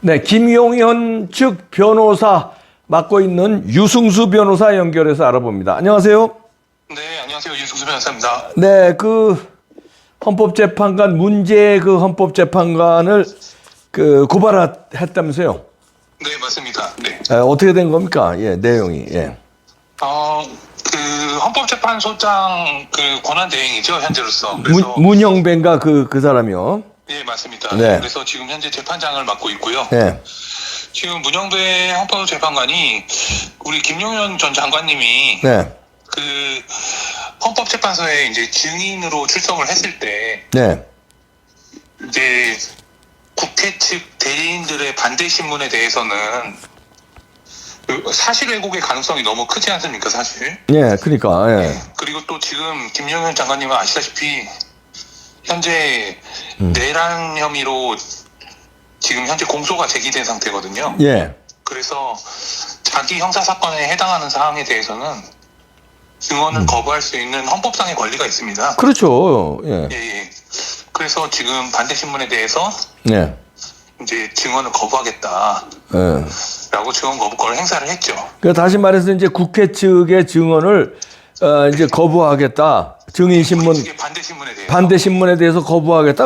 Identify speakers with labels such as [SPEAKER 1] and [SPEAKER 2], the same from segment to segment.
[SPEAKER 1] 네, 김용현 측 변호사 맡고 있는 유승수 변호사 연결해서 알아봅니다. 안녕하세요.
[SPEAKER 2] 네, 안녕하세요. 유승수 변호사입니다.
[SPEAKER 1] 네, 헌법재판관 문제 헌법재판관을 고발했다면서요?
[SPEAKER 2] 네, 맞습니다. 네.
[SPEAKER 1] 어떻게 된 겁니까? 예, 내용이. 예.
[SPEAKER 2] 헌법재판소장 권한 대행이죠, 현재로서. 그래서
[SPEAKER 1] 문형배인가 그 사람이요?
[SPEAKER 2] 네, 맞습니다.
[SPEAKER 1] 네.
[SPEAKER 2] 그래서 지금 현재 재판장을 맡고 있고요.
[SPEAKER 1] 네.
[SPEAKER 2] 지금 문영배 헌법재판관이 우리 김용현 전 장관님이
[SPEAKER 1] 네.
[SPEAKER 2] 헌법재판소에 이제 증인으로 출석을 했을 때
[SPEAKER 1] 네.
[SPEAKER 2] 이제 국회 측 대리인들의 반대 신문에 대해서는 사실 왜곡의 가능성이 너무 크지 않습니까, 사실?
[SPEAKER 1] 예, 그러니까. 예.
[SPEAKER 2] 그리고 또 지금 김용현 장관님은 아시다시피 현재 내란 혐의로 지금 현재 공소가 제기된 상태거든요.
[SPEAKER 1] 예.
[SPEAKER 2] 그래서 자기 형사사건에 해당하는 사항에 대해서는 증언을 거부할 수 있는 헌법상의 권리가 있습니다.
[SPEAKER 1] 그렇죠. 예.
[SPEAKER 2] 예. 그래서 지금 반대 신문에 대해서
[SPEAKER 1] 예.
[SPEAKER 2] 이제 증언을 거부하겠다.
[SPEAKER 1] 예.
[SPEAKER 2] 라고 증언 거부권을 행사를 했죠.
[SPEAKER 1] 그러니까 다시 말해서 이제 국회 측의 증언을 이제 거부하겠다. 증인 신문 반대 신문에 대해서 거부하겠다.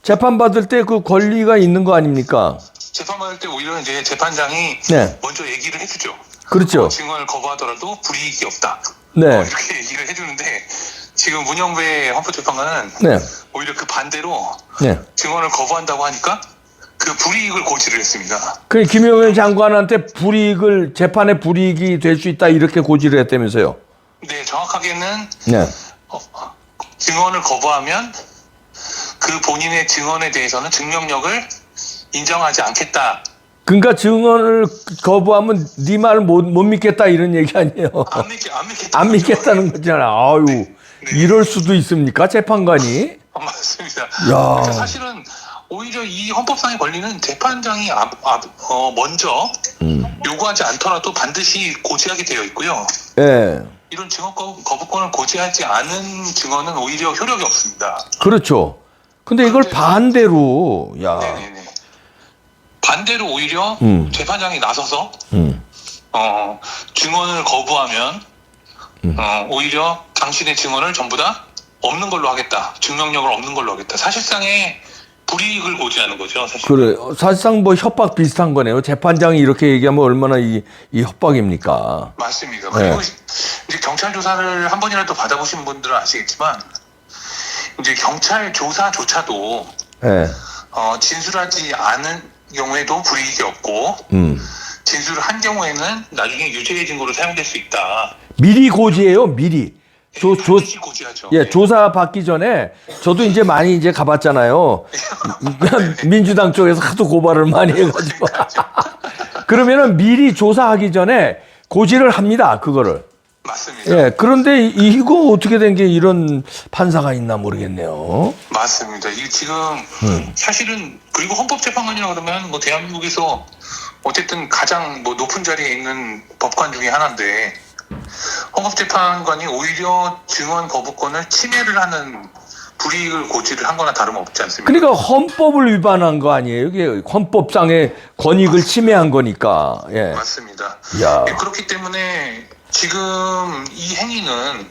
[SPEAKER 1] 재판 받을 때 그 권리가 있는 거 아닙니까?
[SPEAKER 2] 재판 받을 때 오히려 이제 재판장이
[SPEAKER 1] 네.
[SPEAKER 2] 먼저 얘기를 해주죠.
[SPEAKER 1] 그렇죠.
[SPEAKER 2] 증언을 거부하더라도 불이익이 없다.
[SPEAKER 1] 네.
[SPEAKER 2] 이렇게 얘기를 해주는데 지금 문영배 헌법재판관은
[SPEAKER 1] 네.
[SPEAKER 2] 오히려 그 반대로
[SPEAKER 1] 네.
[SPEAKER 2] 증언을 거부한다고 하니까 그 불이익을 고지를 했습니다.
[SPEAKER 1] 그 김용현 장관한테 재판에 불이익이 될 수 있다 이렇게 고지를 했다면서요?
[SPEAKER 2] 네, 정확하게는
[SPEAKER 1] 네.
[SPEAKER 2] 증언을 거부하면 그 본인의 증언에 대해서는 증명력을 인정하지 않겠다.
[SPEAKER 1] 그러니까 증언을 거부하면 네 말을 못 믿겠다 이런 얘기 아니에요? 안 믿겠다는 거잖아. 아유,
[SPEAKER 2] 네.
[SPEAKER 1] 이럴 수도 있습니까? 재판관이?
[SPEAKER 2] 맞습니다.
[SPEAKER 1] 야.
[SPEAKER 2] 그러니까 사실은 오히려 이 헌법상의 권리는 재판장이 먼저 요구하지 않더라도 반드시 고지하게 되어 있고요.
[SPEAKER 1] 예.
[SPEAKER 2] 이런 증언 거부권을 고지하지 않은 증언은 오히려 효력이 없습니다.
[SPEAKER 1] 그렇죠. 근데 이걸 반대로, 야.
[SPEAKER 2] 네네네. 반대로 오히려 재판장이 나서서 증언을 거부하면 오히려 당신의 증언을 전부 다 없는 걸로 하겠다. 증명력을 없는 걸로 하겠다. 사실상의 불이익을 고지하는 거죠. 사실.
[SPEAKER 1] 그래. 사실상 협박 비슷한 거네요. 재판장이 이렇게 얘기하면 얼마나 이 협박입니까?
[SPEAKER 2] 맞습니다. 그리고 이제 경찰 조사를 한 번이라도 받아보신 분들은 아시겠지만 이제 경찰 조사조차도
[SPEAKER 1] 예.
[SPEAKER 2] 진술하지 않은 경우에도 불이익이 없고 진술을 한 경우에는 나중에 유죄의 증거로 사용될 수 있다.
[SPEAKER 1] 미리 고지해요. 미리.
[SPEAKER 2] 반드시 고지하죠.
[SPEAKER 1] 예, 조사 받기 전에 저도 이제 많이 가봤잖아요. 민주당 쪽에서 하도 고발을 많이 해가지고. 그러면은 미리 조사하기 전에 고지를 합니다. 그거를.
[SPEAKER 2] 맞습니다.
[SPEAKER 1] 예, 그런데 이거 어떻게 된 게 이런 판사가 있나 모르겠네요.
[SPEAKER 2] 맞습니다. 이게 지금 사실은 그리고 헌법재판관이라고 그러면 대한민국에서 어쨌든 가장 높은 자리에 있는 법관 중에 하나인데 헌법재판관이 오히려 증언 거부권을 침해를 하는 불이익을 고지를 한 거나 다름없지 않습니까?
[SPEAKER 1] 그러니까 헌법을 위반한 거 아니에요? 이게 헌법상의 권익을 침해한 거니까. 예.
[SPEAKER 2] 맞습니다.
[SPEAKER 1] 야.
[SPEAKER 2] 그렇기 때문에 지금 이 행위는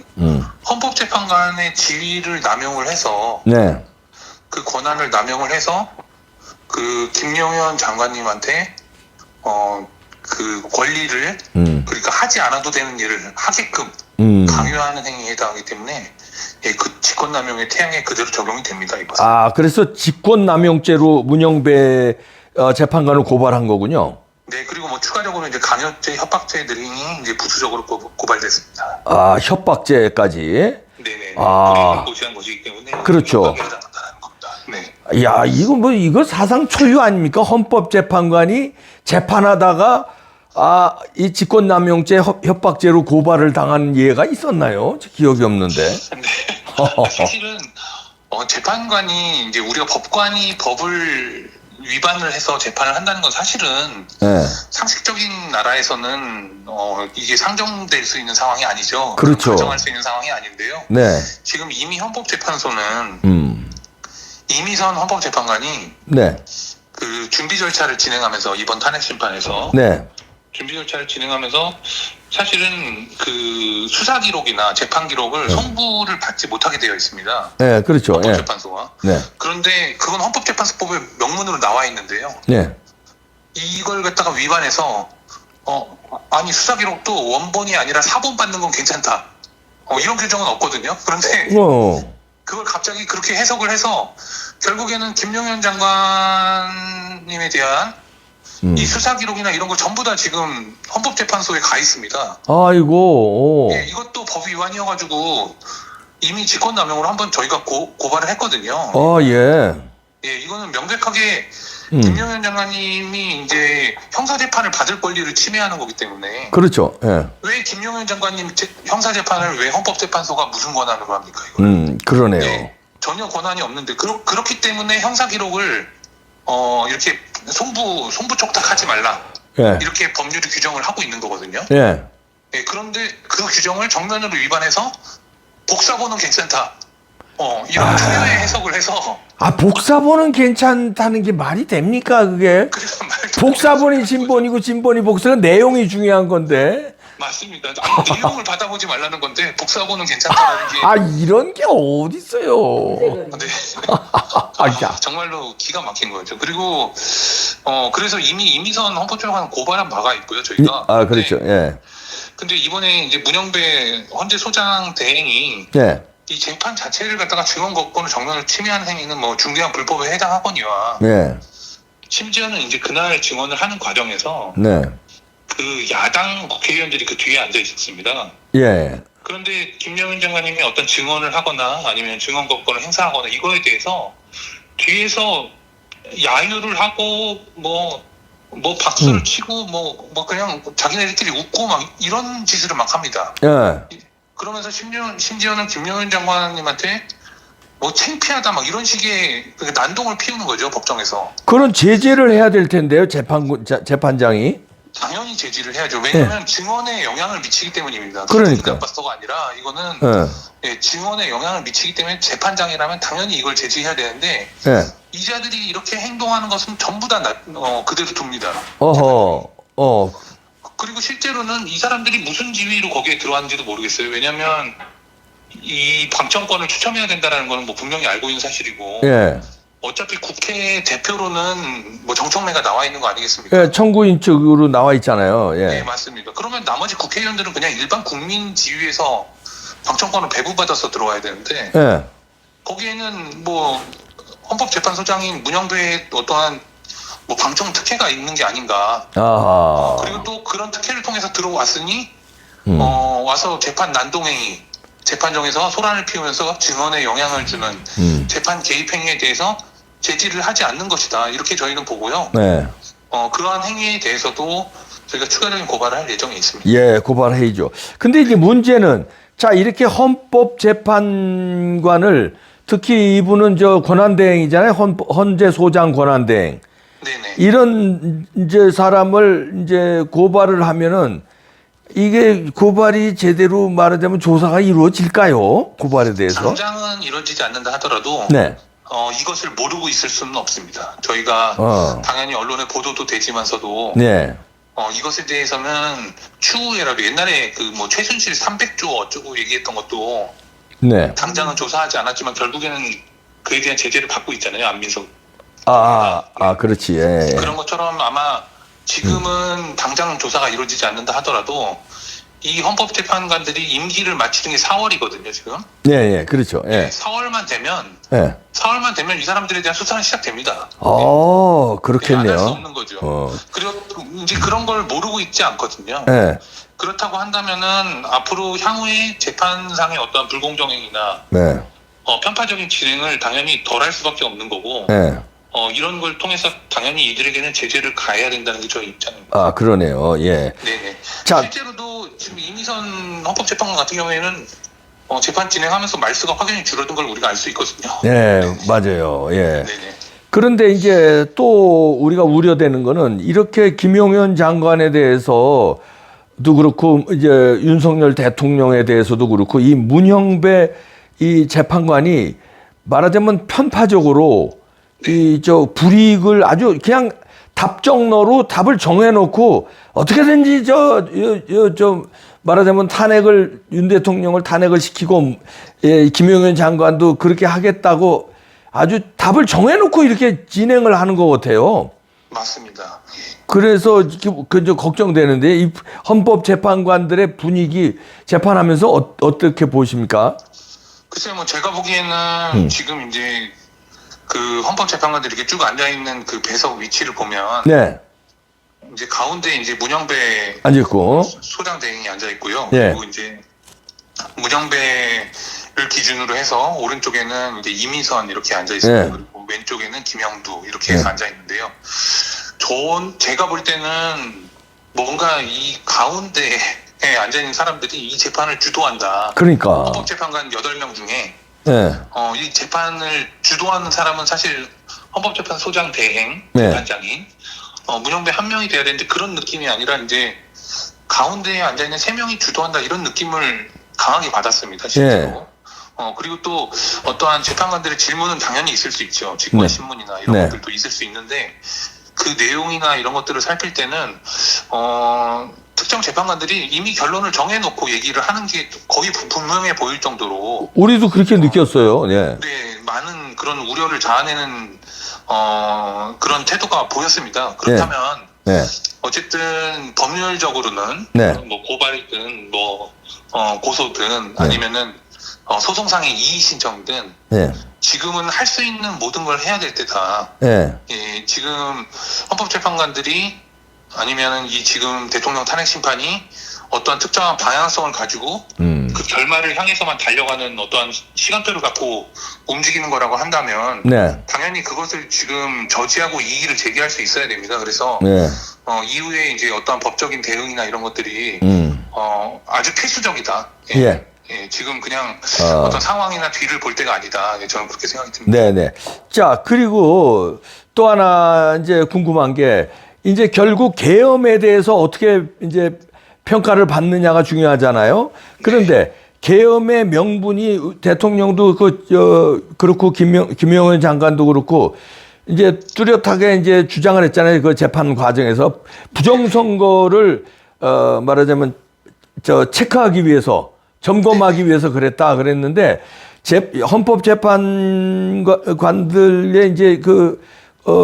[SPEAKER 2] 헌법재판관의 지위를 남용을 해서
[SPEAKER 1] 네.
[SPEAKER 2] 그 권한을 남용을 해서 그 김용현 장관님한테 그 권리를 그러니까 하지 않아도 되는 일을 하게끔 강요하는 행위에 해당하기 때문에 그 직권남용의 태양에 그대로 적용이 됩니다. 이것은.
[SPEAKER 1] 그래서 직권남용죄로 문영배 재판관을 고발한 거군요.
[SPEAKER 2] 네, 그리고 추가적으로 이제 강요죄, 협박죄 등이 이제 부수적으로 고발됐습니다.
[SPEAKER 1] 협박죄까지.
[SPEAKER 2] 네네. 불이익을 고지한 것이기 때문에.
[SPEAKER 1] 그렇죠.
[SPEAKER 2] 네.
[SPEAKER 1] 야, 이거 사상 초유 아닙니까? 헌법재판관이 재판하다가 이 직권남용죄 협박죄로 고발을 당한 예가 있었나요? 기억이 없는데.
[SPEAKER 2] 네. 사실은 재판관이 이제 우리가 법관이 법을 위반을 해서 재판을 한다는 건 사실은
[SPEAKER 1] 네.
[SPEAKER 2] 상식적인 나라에서는 이게 상정될 수 있는 상황이 아니죠.
[SPEAKER 1] 그렇죠.
[SPEAKER 2] 가정할 수 있는 상황이 아닌데요.
[SPEAKER 1] 네.
[SPEAKER 2] 지금 이미 헌법재판소는 이미선 헌법재판관이
[SPEAKER 1] 네.
[SPEAKER 2] 그 준비 절차를 진행하면서 이번 탄핵 심판에서
[SPEAKER 1] 네.
[SPEAKER 2] 준비 절차를 진행하면서 사실은 그 수사 기록이나 재판 기록을 송부를 받지 못하게 되어 있습니다.
[SPEAKER 1] 네, 그렇죠. 예.
[SPEAKER 2] 헌법재판소가.
[SPEAKER 1] 네.
[SPEAKER 2] 그런데 그건 헌법재판소법에 명문으로 나와 있는데요.
[SPEAKER 1] 네.
[SPEAKER 2] 이걸 갖다가 위반해서 아니 수사 기록도 원본이 아니라 사본 받는 건 괜찮다. 이런 규정은 없거든요. 그런데 그걸 갑자기 그렇게 해석을 해서 결국에는 김용현 장관님에 대한 이 수사 기록이나 이런 거 전부 다 지금 헌법재판소에 가 있습니다.
[SPEAKER 1] 아이고.
[SPEAKER 2] 예, 이것도 법 위반이어가지고 이미 직권남용으로 한번 저희가 고발을 했거든요.
[SPEAKER 1] 아, 예.
[SPEAKER 2] 예, 이거는 명백하게 김용현 장관님이 이제 형사재판을 받을 권리를 침해하는 거기 때문에.
[SPEAKER 1] 그렇죠. 예.
[SPEAKER 2] 왜 김용현 장관님 형사재판을 왜 헌법재판소가 무슨 권한으로 합니까, 이거?
[SPEAKER 1] 그러네요.
[SPEAKER 2] 예, 전혀 권한이 없는데, 그렇기 때문에 형사기록을, 이렇게 송부 촉탁하지 말라.
[SPEAKER 1] 예.
[SPEAKER 2] 이렇게 법률이 규정을 하고 있는 거거든요.
[SPEAKER 1] 예.
[SPEAKER 2] 예, 그런데 그 규정을 정면으로 위반해서 복사본은 괜찮다. 이런 초유의 해석을 해서.
[SPEAKER 1] 아, 복사본은 괜찮다는 게 말이 됩니까, 그게?
[SPEAKER 2] 그래서 말도
[SPEAKER 1] 복사본이 진본이고 진본이 복사는 내용이 중요한 건데.
[SPEAKER 2] 맞습니다. 아니, 내용을 받아보지 말라는 건데 복사본은 괜찮다는 게.
[SPEAKER 1] 아, 이런 게 어디 있어요?
[SPEAKER 2] 네.
[SPEAKER 1] 야.
[SPEAKER 2] 정말로 기가 막힌 거죠. 그리고 그래서 이미 이미선 헌법재판관 고발한 바가 있고요, 저희가.
[SPEAKER 1] 아, 그렇죠. 예.
[SPEAKER 2] 근데 이번에 이제 문영배 헌재 소장 대행이
[SPEAKER 1] 예.
[SPEAKER 2] 이 재판 자체를 갖다가 증언 거부권을 정면으로 침해하는 행위는 뭐 중대한 불법에 해당하거니와
[SPEAKER 1] 예.
[SPEAKER 2] 심지어는 이제 그날 증언을 하는 과정에서
[SPEAKER 1] 네.
[SPEAKER 2] 그 야당 국회의원들이 그 뒤에 앉아 있었습니다.
[SPEAKER 1] 예.
[SPEAKER 2] 그런데 김영현 장관님이 어떤 증언을 하거나 아니면 증언 거부권을 행사하거나 이거에 대해서 뒤에서 야유를 하고 뭐 박수를 치고 뭐 그냥 자기네들끼리 웃고 막 이런 짓을 막 합니다.
[SPEAKER 1] 예.
[SPEAKER 2] 그러면서 심지어는 김영현 장관님한테 뭐 창피하다 막 이런 식의 그 난동을 피우는 거죠, 법정에서.
[SPEAKER 1] 그런 제재를 해야 될 텐데요, 재판장이.
[SPEAKER 2] 당연히 제지를 해야죠. 왜냐하면 증언에 영향을 미치기 때문입니다.
[SPEAKER 1] 그러니까.
[SPEAKER 2] 나빴어가 아니라 이거는 예, 증언에 영향을 미치기 때문에 재판장이라면 당연히 이걸 제지해야 되는데
[SPEAKER 1] 예.
[SPEAKER 2] 이자들이 이렇게 행동하는 것은 전부 다 그대로 둡니다.
[SPEAKER 1] 어허.
[SPEAKER 2] 그리고 실제로는 이 사람들이 무슨 지위로 거기에 들어왔는지도 모르겠어요. 왜냐하면 이 방청권을 추첨해야 된다는 거는 뭐 분명히 알고 있는 사실이고.
[SPEAKER 1] 예.
[SPEAKER 2] 어차피 국회 대표로는 뭐 정청래가 나와 있는 거 아니겠습니까?
[SPEAKER 1] 예, 청구인 측으로 나와 있잖아요. 예.
[SPEAKER 2] 네, 맞습니다. 그러면 나머지 국회의원들은 그냥 일반 국민 지위에서 방청권을 배부받아서 들어와야 되는데
[SPEAKER 1] 예.
[SPEAKER 2] 거기에는 뭐 헌법재판소장인 문영배의 어떠한 뭐 방청 특혜가 있는 게 아닌가.
[SPEAKER 1] 아하.
[SPEAKER 2] 그리고 또 그런 특혜를 통해서 들어왔으니 와서 재판 난동행위, 재판정에서 소란을 피우면서 증언에 영향을 주는 재판 개입 행위에 대해서 제지를 하지 않는 것이다. 이렇게 저희는 보고요.
[SPEAKER 1] 네.
[SPEAKER 2] 그러한 행위에 대해서도 저희가 추가적인 고발을 할 예정이 있습니다.
[SPEAKER 1] 예, 고발해야죠. 근데 이제 문제는 자, 이렇게 헌법재판관을 특히 이분은 저 권한대행이잖아요. 헌재 소장 권한대행.
[SPEAKER 2] 네네.
[SPEAKER 1] 이런 이제 사람을 이제 고발을 하면은 이게 고발이 제대로 말하자면 조사가 이루어질까요? 고발에 대해서?
[SPEAKER 2] 당장은 이루어지지 않는다 하더라도
[SPEAKER 1] 네.
[SPEAKER 2] 이것을 모르고 있을 수는 없습니다. 저희가 당연히 언론에 보도도 되지만서도
[SPEAKER 1] 네.
[SPEAKER 2] 이것에 대해서는 추후에라도 옛날에 그 뭐 최순실 300조 어쩌고 얘기했던 것도
[SPEAKER 1] 네.
[SPEAKER 2] 당장은 조사하지 않았지만 결국에는 그에 대한 제재를 받고 있잖아요. 안민석.
[SPEAKER 1] 그렇지. 예.
[SPEAKER 2] 그런 것처럼 아마 지금은 당장 조사가 이루어지지 않는다 하더라도 이 헌법재판관들이 임기를 마치는 게 4월이거든요, 지금.
[SPEAKER 1] 예, 그렇죠. 예.
[SPEAKER 2] 4월만 되면
[SPEAKER 1] 예.
[SPEAKER 2] 이 사람들에 대한 수사는 시작됩니다.
[SPEAKER 1] 그렇겠네요.
[SPEAKER 2] 안 할 수 없는 거죠. 그리고 이제 그런 걸 모르고 있지 않거든요.
[SPEAKER 1] 예.
[SPEAKER 2] 그렇다고 한다면은 앞으로 향후에 재판상의 어떤 불공정행위나
[SPEAKER 1] 네.
[SPEAKER 2] 편파적인 진행을 당연히 덜 할 수밖에 없는 거고.
[SPEAKER 1] 예.
[SPEAKER 2] 이런 걸 통해서 당연히 이들에게는 제재를 가해야 된다는 게 저희 입장입니다.
[SPEAKER 1] 그러네요. 예.
[SPEAKER 2] 네네.
[SPEAKER 1] 자,
[SPEAKER 2] 실제로도 지금 이미선 헌법재판관 같은 경우에는 재판 진행하면서 말수가 확연히 줄어든 걸 우리가 알 수 있거든요.
[SPEAKER 1] 네, 맞아요. 예.
[SPEAKER 2] 네네.
[SPEAKER 1] 그런데 이제 또 우리가 우려되는 거는 이렇게 김용현 장관에 대해서도 그렇고 이제 윤석열 대통령에 대해서도 그렇고 이 문형배 이 재판관이 말하자면 편파적으로 이 저 불이익을 아주 그냥 답정너로 답을 정해놓고 어떻게든지 좀 말하자면 윤 대통령을 탄핵을 시키고 김용현 장관도 그렇게 하겠다고 아주 답을 정해놓고 이렇게 진행을 하는 것 같아요.
[SPEAKER 2] 맞습니다.
[SPEAKER 1] 그래서 좀 걱정되는데 이 헌법재판관들의 분위기 재판하면서 어떻게 보십니까?
[SPEAKER 2] 글쎄요, 뭐 제가 보기에는 지금 이제 그 헌법재판관들이 이렇게 쭉 앉아 있는 그 배석 위치를 보면
[SPEAKER 1] 네.
[SPEAKER 2] 이제 가운데 이제 문영배
[SPEAKER 1] 앉아있고
[SPEAKER 2] 소장 대행이 앉아 있고요.
[SPEAKER 1] 예.
[SPEAKER 2] 그리고 이제 문영배를 기준으로 해서 오른쪽에는 이제 이미선 이렇게 앉아 있고
[SPEAKER 1] 예.
[SPEAKER 2] 그리고 왼쪽에는 김영두 이렇게 해서 앉아 있는데요. 제가 볼 때는 뭔가 이 가운데에 앉아 있는 사람들이 이 재판을 주도한다.
[SPEAKER 1] 그러니까
[SPEAKER 2] 헌법재판관 8명 중에
[SPEAKER 1] 네.
[SPEAKER 2] 이 재판을 주도하는 사람은 사실 헌법재판소장 대행
[SPEAKER 1] 네.
[SPEAKER 2] 재판장인 문영배 한 명이 돼야 되는데 그런 느낌이 아니라 이제 가운데에 앉아있는 3명이 주도한다 이런 느낌을 강하게 받았습니다. 실제로.
[SPEAKER 1] 네.
[SPEAKER 2] 그리고 또 어떠한 재판관들의 질문은 당연히 있을 수 있죠. 직권신문이나 이런
[SPEAKER 1] 네.
[SPEAKER 2] 것들도 있을 수 있는데 그 내용이나 이런 것들을 살필 때는 특정 재판관들이 이미 결론을 정해놓고 얘기를 하는 게 거의 분명해 보일 정도로
[SPEAKER 1] 우리도 그렇게 느꼈어요. 네.
[SPEAKER 2] 네, 많은 그런 우려를 자아내는 그런 태도가 보였습니다. 그렇다면
[SPEAKER 1] 네.
[SPEAKER 2] 어쨌든 법률적으로는
[SPEAKER 1] 네.
[SPEAKER 2] 뭐 고발이든 뭐 고소든 아니면은 소송상의 이의 신청이든
[SPEAKER 1] 네.
[SPEAKER 2] 지금은 할 수 있는 모든 걸 해야 될 때다.
[SPEAKER 1] 네.
[SPEAKER 2] 예, 지금 헌법재판관들이 아니면은 이 지금 대통령 탄핵 심판이 어떠한 특정한 방향성을 가지고 그 결말을 향해서만 달려가는 어떠한 시간표를 갖고 움직이는 거라고 한다면
[SPEAKER 1] 네.
[SPEAKER 2] 당연히 그것을 지금 저지하고 이의를 제기할 수 있어야 됩니다. 그래서
[SPEAKER 1] 네.
[SPEAKER 2] 이후에 이제 어떠한 법적인 대응이나 이런 것들이 아주 필수적이다.
[SPEAKER 1] 예.
[SPEAKER 2] 예, 지금 그냥 어떤 상황이나 뒤를 볼 때가 아니다. 예, 저는 그렇게 생각이 듭니다.
[SPEAKER 1] 네네. 자, 그리고 또 하나 이제 궁금한 게 이제 결국 계엄에 대해서 어떻게 이제 평가를 받느냐가 중요하잖아요. 그런데 계엄의 명분이 대통령도 그렇고 김용현 장관도 그렇고 이제 뚜렷하게 이제 주장을 했잖아요. 그 재판 과정에서 부정선거를 말하자면 체크하기 위해서 점검하기 위해서 그랬는데 헌법재판관들의 이제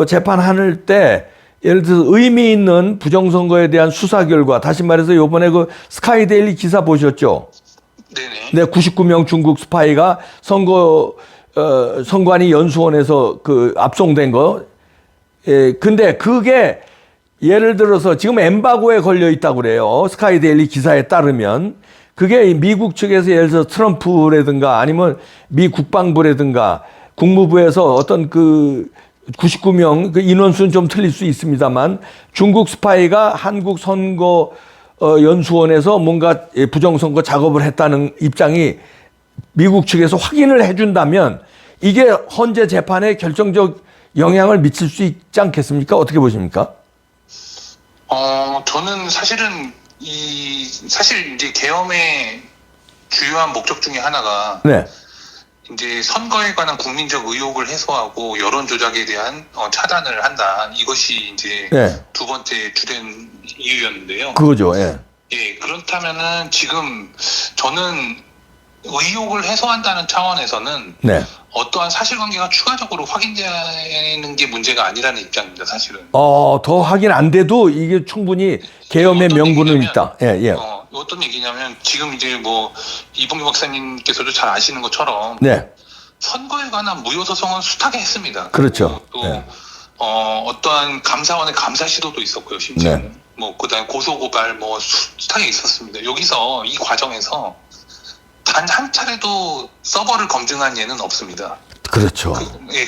[SPEAKER 1] 재판할 때 예를 들어서 의미 있는 부정선거에 대한 수사 결과, 다시 말해서 요번에 그 스카이데일리 기사 보셨죠?
[SPEAKER 2] 네네.
[SPEAKER 1] 네, 99명 중국 스파이가 선관위 연수원에서 압송된 거. 예, 근데 그게 예를 들어서 지금 엠바고에 걸려 있다고 그래요. 스카이데일리 기사에 따르면. 그게 미국 측에서 예를 들어서 트럼프라든가 아니면 미 국방부라든가 국무부에서 어떤 99명 인원수는 좀 틀릴 수 있습니다만 중국 스파이가 한국 선거 연수원에서 뭔가 부정선거 작업을 했다는 입장이 미국 측에서 확인을 해준다면 이게 헌재 재판에 결정적 영향을 미칠 수 있지 않겠습니까? 어떻게 보십니까?
[SPEAKER 2] 저는 사실은 사실 이제 계엄의 주요한 목적 중에 하나가
[SPEAKER 1] 네.
[SPEAKER 2] 이제 선거에 관한 국민적 의혹을 해소하고 여론 조작에 대한 차단을 한다. 이것이 이제
[SPEAKER 1] 네.
[SPEAKER 2] 두 번째 주된 이유였는데요.
[SPEAKER 1] 그거죠. 예.
[SPEAKER 2] 예, 그렇다면은 지금 저는 의혹을 해소한다는 차원에서는
[SPEAKER 1] 네.
[SPEAKER 2] 어떠한 사실관계가 추가적으로 확인되는 게 문제가 아니라는 입장입니다. 사실은.
[SPEAKER 1] 더 확인 안 돼도 이게 충분히 계엄의 명분은 있다. 예, 예.
[SPEAKER 2] 어떤 얘기냐면 지금 이제 뭐 이봉규 박사님께서도 잘 아시는 것처럼
[SPEAKER 1] 네.
[SPEAKER 2] 선거에 관한 무효 소송은 숱하게 했습니다.
[SPEAKER 1] 그렇죠.
[SPEAKER 2] 또
[SPEAKER 1] 네.
[SPEAKER 2] 어떠한 감사원의 감사 시도도 있었고요. 심지어
[SPEAKER 1] 네.
[SPEAKER 2] 뭐 그다음에 고소 고발 뭐 숱하게 있었습니다. 여기서 이 과정에서 단 한 차례도 서버를 검증한 예는 없습니다.
[SPEAKER 1] 그렇죠.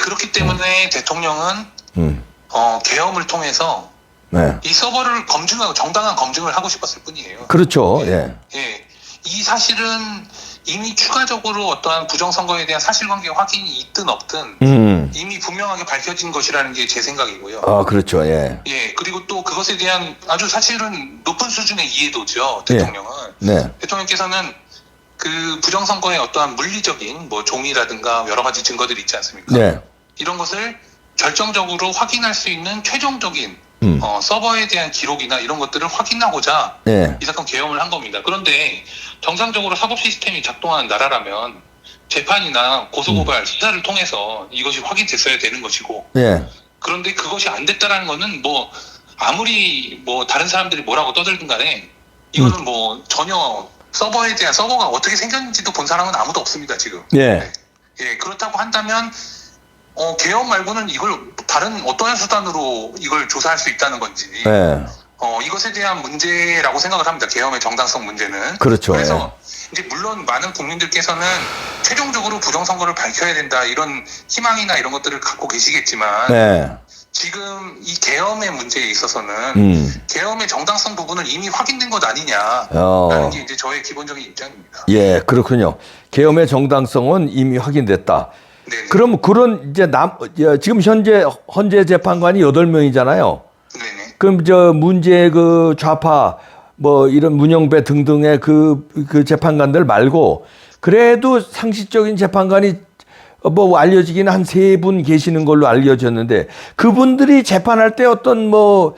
[SPEAKER 2] 그렇기 때문에 대통령은 계엄을 통해서
[SPEAKER 1] 네.
[SPEAKER 2] 이 서버를 검증하고 정당한 검증을 하고 싶었을 뿐이에요.
[SPEAKER 1] 그렇죠. 예.
[SPEAKER 2] 이 사실은 이미 추가적으로 어떠한 부정선거에 대한 사실관계 확인이 있든 없든 이미 분명하게 밝혀진 것이라는 게 제 생각이고요.
[SPEAKER 1] 그렇죠. 예.
[SPEAKER 2] 그리고 또 그것에 대한 아주 사실은 높은 수준의 이해도죠. 대통령은.
[SPEAKER 1] 네.
[SPEAKER 2] 대통령께서는 그 부정선거의 어떠한 물리적인 뭐 종이라든가 여러 가지 증거들이 있지 않습니까?
[SPEAKER 1] 네.
[SPEAKER 2] 이런 것을 결정적으로 확인할 수 있는 최종적인 서버에 대한 기록이나 이런 것들을 확인하고자
[SPEAKER 1] 예.
[SPEAKER 2] 이 사건 개엄을 한 겁니다. 그런데 정상적으로 사법 시스템이 작동하는 나라라면 재판이나 고소고발 수사를 통해서 이것이 확인됐어야 되는 것이고,
[SPEAKER 1] 예.
[SPEAKER 2] 그런데 그것이 안 됐다라는 거는 뭐 아무리 뭐 다른 사람들이 뭐라고 떠들든 간에 이거는 뭐 전혀 서버에 대한 서버가 어떻게 생겼는지도 본 사람은 아무도 없습니다 지금.
[SPEAKER 1] 예.
[SPEAKER 2] 네. 예, 그렇다고 한다면 개업 말고는 이걸 다른 어떠한 수단으로 이걸 조사할 수 있다는 건지
[SPEAKER 1] 예.
[SPEAKER 2] 이것에 대한 문제라고 생각을 합니다. 계엄의 정당성 문제는.
[SPEAKER 1] 그렇죠.
[SPEAKER 2] 그래서 이제 물론 많은 국민들께서는 최종적으로 부정선거를 밝혀야 된다 이런 희망이나 이런 것들을 갖고 계시겠지만
[SPEAKER 1] 네.
[SPEAKER 2] 지금 이 계엄의 문제에 있어서는 계엄의 정당성 부분은 이미 확인된 것 아니냐라는 게 이제 저의 기본적인 입장입니다.
[SPEAKER 1] 예, 그렇군요. 계엄의 정당성은 이미 확인됐다.
[SPEAKER 2] 네네.
[SPEAKER 1] 그럼 그런 이제 지금 헌재 재판관이 8명이잖아요.
[SPEAKER 2] 네네.
[SPEAKER 1] 그럼 문제 그 좌파 뭐 이런 문영배 등등의 그 재판관들 말고 그래도 상식적인 재판관이 뭐 알려지기는 한 3분 계시는 걸로 알려졌는데 그분들이 재판할 때 어떤 뭐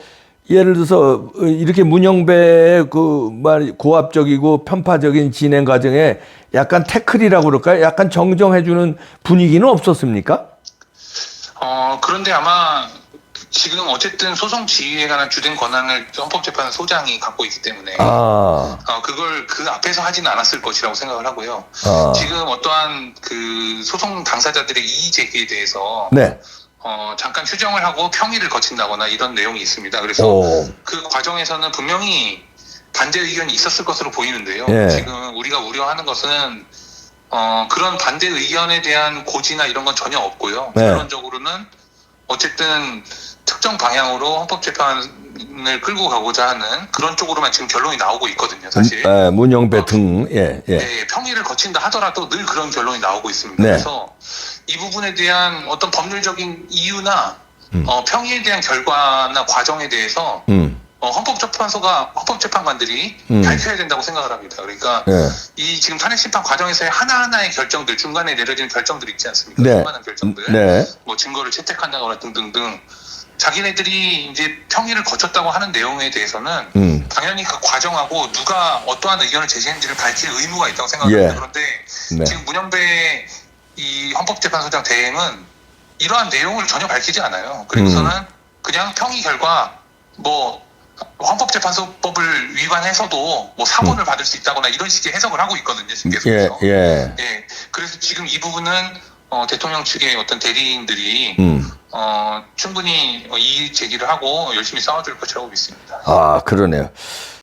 [SPEAKER 1] 예를 들어서 이렇게 문영배의 그 말 고압적이고 편파적인 진행 과정에 약간 태클이라고 그럴까요? 약간 정정해주는 분위기는 없었습니까?
[SPEAKER 2] 그런데 아마 지금 어쨌든 소송 지휘에 관한 주된 권한을 헌법재판소장이 갖고 있기 때문에 그걸 그 앞에서 하지는 않았을 것이라고 생각을 하고요. 지금 어떠한 그 소송 당사자들의 이의 제기에 대해서
[SPEAKER 1] 네.
[SPEAKER 2] 잠깐 휴정을 하고 평의를 거친다거나 이런 내용이 있습니다. 그래서 그 과정에서는 분명히 반대 의견이 있었을 것으로 보이는데요.
[SPEAKER 1] 예.
[SPEAKER 2] 지금 우리가 우려하는 것은 그런 반대 의견에 대한 고지나 이런 건 전혀 없고요.
[SPEAKER 1] 네.
[SPEAKER 2] 결론적으로는 어쨌든 특정 방향으로 헌법재판을 끌고 가고자 하는 그런 쪽으로만 지금 결론이 나오고 있거든요, 사실.
[SPEAKER 1] 문영배 등, 예.
[SPEAKER 2] 네, 평의를 거친다 하더라도 늘 그런 결론이 나오고 있습니다.
[SPEAKER 1] 네.
[SPEAKER 2] 그래서 이 부분에 대한 어떤 법률적인 이유나 평의에 대한 결과나 과정에 대해서 헌법재판소가 헌법재판관들이 밝혀야 된다고 생각을 합니다. 그러니까 이 지금 탄핵심판 과정에서의 하나하나의 결정들, 중간에 내려지는 결정들 있지 않습니까?
[SPEAKER 1] 네.
[SPEAKER 2] 수많은 결정들,
[SPEAKER 1] 네.
[SPEAKER 2] 뭐 증거를 채택한다거나 등등등. 자기네들이 이제 평의를 거쳤다고 하는 내용에 대해서는 당연히 그 과정하고 누가 어떠한 의견을 제시했는지를 밝힐 의무가 있다고 생각합니다.
[SPEAKER 1] 예.
[SPEAKER 2] 그런데
[SPEAKER 1] 네.
[SPEAKER 2] 지금 문영배 이 헌법재판소장 대행은 이러한 내용을 전혀 밝히지 않아요. 그리고서는 그냥 평의 결과 뭐 헌법재판소법을 위반해서도 뭐 사본을 받을 수 있다거나 이런 식의 해석을 하고 있거든요. 지금 계속해서.
[SPEAKER 1] 예.
[SPEAKER 2] 그래서 지금 이 부분은 대통령 측의 어떤 대리인들이 충분히 이의 제기를 하고 열심히 싸워줄 것이라고 믿습니다.
[SPEAKER 1] 그러네요.